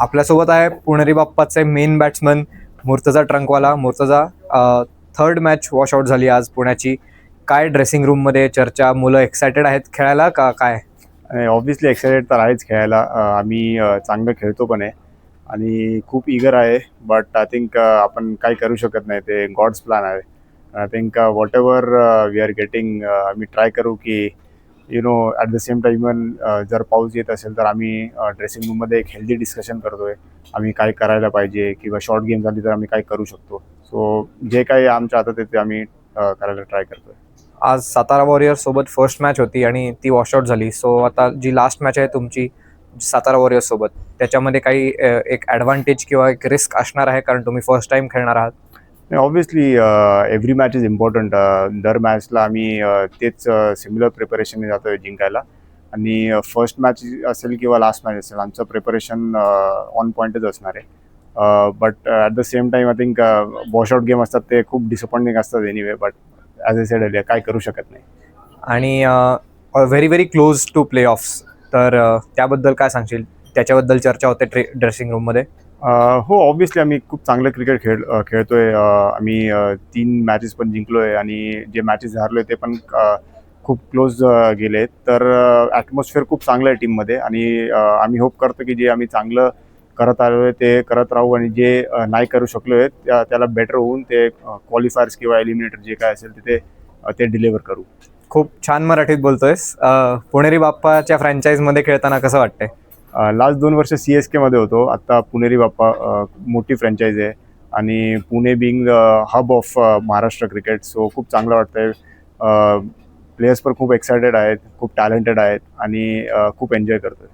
आपल्यासोबत आहे पुणेरी बाप्पाचे main batsman Murtaza Trunkwala. Murtaza, third match wash out झाली आज पुण्याची. काय ड्रेसिंग रूममध्ये चर्चा? मुलं एक्सायटेड आहेत खेळायला का काय? ऑब्व्हियसली एक्सायटेड तर आहेच खेळायला. आम्ही चांगलं खेळतो पण आहे आणि खूप ईगर आहे. बट आय थिंक आपण काही करू शकत नाही, ते गॉड्स प्लॅन आहे. I think whatever we are getting, आम्ही ट्राय करू की ॲट द सेम टाईम जर पाऊस येत असेल तर आम्ही ड्रेसिंग रूममध्ये एक हेल्दी डिस्कशन करतोय. आम्ही काय करायला पाहिजे किंवा शॉर्ट गेम झाली तर आम्ही काय करू शकतो. सो जे काही आमच्या हातात आहे ते आम्ही करायला ट्राय करतोय. आज सातारा वॉरियर्स सोबत फर्स्ट मॅच होती आणि ती वॉशआउट झाली. सो आता जी लास्ट मॅच आहे तुमची सातारा वॉरियर्स सोबत, त्याच्यामध्ये काही एक ॲडव्हान्टेज किंवा एक रिस्क असणार आहे कारण तुम्ही फर्स्ट टाइम खेळणार आहात? Obviously every match is important. दर मॅचला आम्ही तेच सिमिलर प्रिपरेशन जातो जिंकायला. आणि फर्स्ट मॅच असेल किंवा लास्ट मॅच असेल, आमचं प्रिपरेशन ऑन पॉईंटच असणार आहे. But at the same time I think washout game असतात ते खूप डिसअपॉइंटिंग असतात anyway. But as I said earlier काय करू शकत नाही. आणि very very close to playoffs, तर त्याबद्दल काय सांगशील? त्याच्याबद्दल चर्चा होते ड्रेसिंग रूममध्ये. हो, ऑब्व्हियसली आम्ही खूप चांगलं क्रिकेट खेळतोय. आम्ही 3 मॅचेस पण जिंकलोय आणि जे मॅचेस हारलोय ते पण खूप क्लोज गेले. तर ॲटमॉस्फिअर खूप चांगलं आहे टीममध्ये आणि आम्ही होप करतो की जे आम्ही चांगलं करत आलो आहे ते करत राहू आणि जे नाही करू शकलो आहे त्याला बेटर होऊन ते क्वालिफायर्स किंवा एलिमिनेटर जे काय असेल ते डिलिव्हर करू. खूप छान मराठीत बोलतोयस. पुणेरी बाप्पाच्या फ्रँचाईजमध्ये खेळताना कसं वाटतंय? लास्ट 2 वर्ष CSK मध्ये होतो. आता पुणेरी बाप्पा मोठी फ्रँचाईज आहे आणि Pune being hub of Maharashtra cricket. So खूप चांगलं वाटतंय. प्लेयर्स पण खूप एक्सायटेड आहेत, खूप टॅलेंटेड आहेत आणि खूप एन्जॉय करतोय.